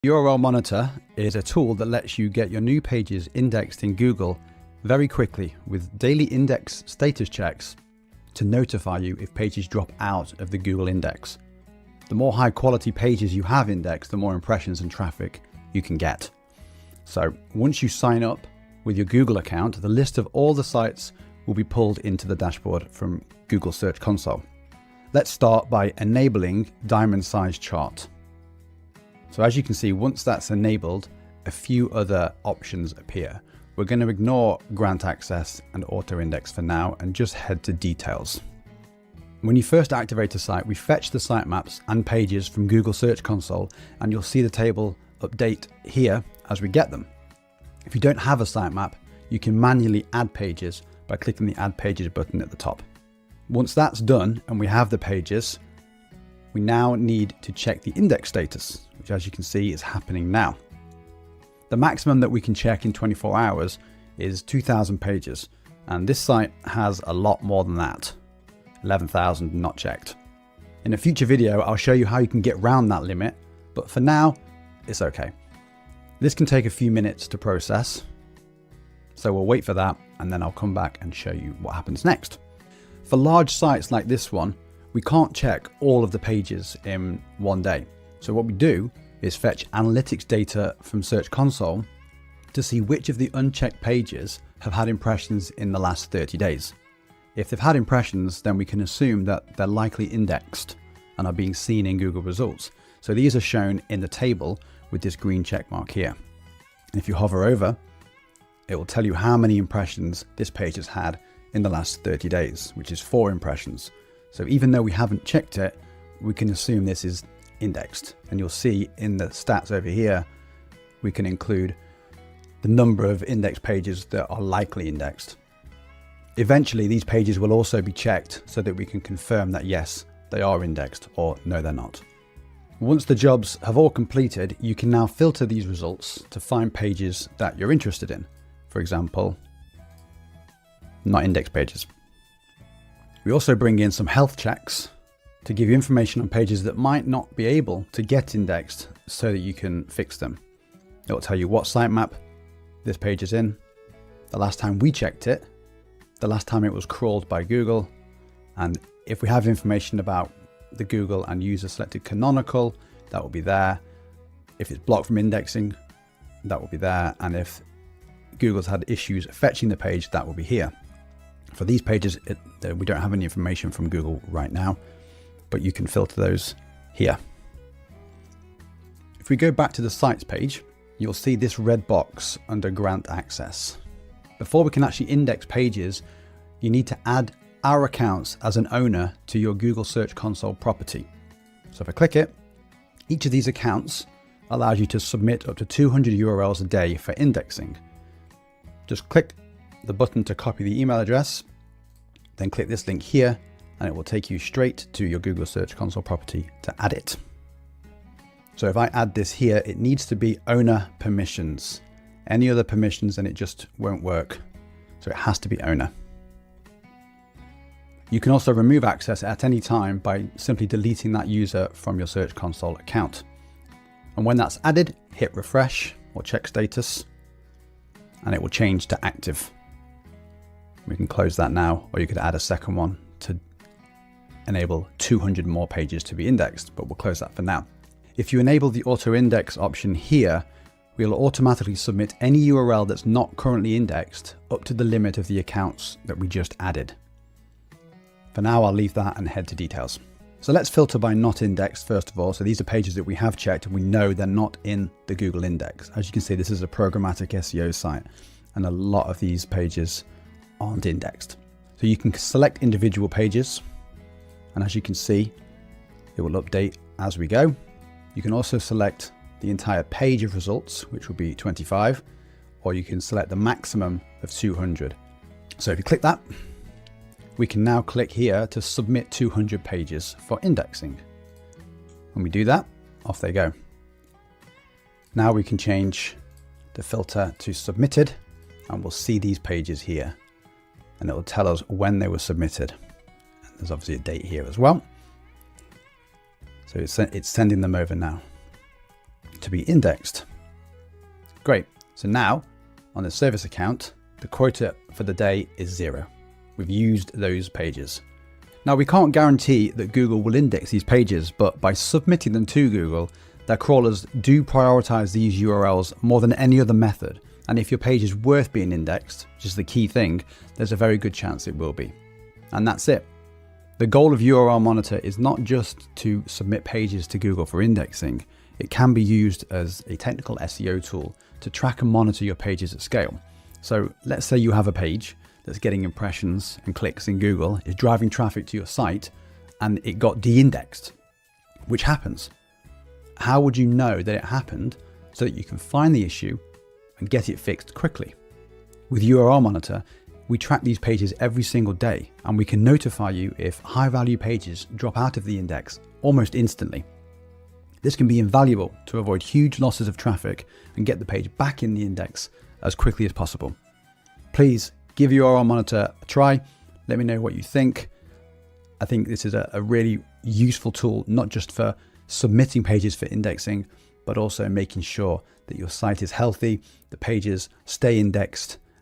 URL Monitor is a tool that lets you get your new pages indexed in Google very quickly with daily index status checks to notify you if pages drop out of the Google index. The more high quality pages you have indexed, the more impressions and traffic you can get. So once you sign up with your Google account, the list of all the sites will be pulled into the dashboard from Google Search Console. Let's start by enabling diamond size chart. So as you can see, once that's enabled, a few other options appear. We're going to ignore grant access and auto index for now and just head to details. When you first activate a site, we fetch the sitemaps and pages from Google Search Console, and you'll see the table update here as we get them. If you don't have a sitemap, you can manually add pages by clicking the Add Pages button at the top. Once that's done and we have the pages, we now need to check the index status, which as you can see is happening now. The maximum that we can check in 24 hours is 2,000 pages, and this site has a lot more than that, 11,000 not checked. In a future video, I'll show you how you can get around that limit, but for now, it's okay. This can take a few minutes to process, so we'll wait for that, and then I'll come back and show you what happens next. For large sites like this one, we can't check all of the pages in one day. So what we do is fetch analytics data from Search Console to see which of the unchecked pages have had impressions in the last 30 days. If they've had impressions, then we can assume that they're likely indexed and are being seen in Google results. So these are shown in the table with this green check mark here. And if you hover over, it will tell you how many impressions this page has had in the last 30 days, which is 4 impressions. So even though we haven't checked it, we can assume this is indexed. And you'll see in the stats over here, we can include the number of index pages that are likely indexed. Eventually, these pages will also be checked so that we can confirm that yes, they are indexed, or no, they're not. Once the jobs have all completed, you can now filter these results to find pages that you're interested in. For example, not indexed pages. We also bring in some health checks to give you information on pages that might not be able to get indexed so that you can fix them. It will tell you what sitemap this page is in, the last time we checked it, the last time it was crawled by Google, and if we have information about the Google and user selected canonical, that will be there. If it's blocked from indexing, that will be there. And if Google's had issues fetching the page, that will be here. For these pages, we don't have any information from Google right now, but you can filter those here. If we go back to the sites page, you'll see this red box under grant access. Before we can actually index pages, you need to add our accounts as an owner to your Google Search Console property. So if I click it, each of these accounts allows you to submit up to 200 URLs a day for indexing. Just click the button to copy the email address, then click this link here, and it will take you straight to your Google Search Console property to add it. So if I add this here, it needs to be owner permissions. Any other permissions and it just won't work. So it has to be owner. You can also remove access at any time by simply deleting that user from your Search Console account. And when that's added, hit refresh or check status, and it will change to active. We can close that now, or you could add a second one to enable 200 more pages to be indexed, but we'll close that for now. If you enable the auto index option here, we'll automatically submit any URL that's not currently indexed up to the limit of the accounts that we just added. For now, I'll leave that and head to details. So let's filter by not indexed first of all. So these are pages that we have checked and we know they're not in the Google index. As you can see, this is a programmatic SEO site and a lot of these pages aren't indexed. So you can select individual pages, and as you can see, it will update as we go. You can also select the entire page of results, which will be 25, or you can select the maximum of 200. So if you click that, we can now click here to submit 200 pages for indexing. When we do that, off they go. Now we can change the filter to submitted, and we'll see these pages here, and it will tell us when they were submitted. And there's obviously a date here as well. So it's sending them over now. to be indexed. Great. So now on the service account, the quota for the day is 0. We've used those pages. Now we can't guarantee that Google will index these pages, but by submitting them to Google, their crawlers do prioritize these URLs more than any other method. And if your page is worth being indexed, which is the key thing, there's a very good chance it will be. And that's it. The goal of URL Monitor is not just to submit pages to Google for indexing. It can be used as a technical SEO tool to track and monitor your pages at scale. So let's say you have a page that's getting impressions and clicks in Google, is driving traffic to your site, and it got de-indexed, which happens. How would you know that it happened so that you can find the issue and get it fixed quickly? With URL Monitor, we track these pages every single day, and we can notify you if high-value pages drop out of the index almost instantly. This can be invaluable to avoid huge losses of traffic and get the page back in the index as quickly as possible. Please give URL Monitor a try. Let me know what you think. I think this is a really useful tool, not just for submitting pages for indexing, but also making sure that your site is healthy, the pages stay indexed,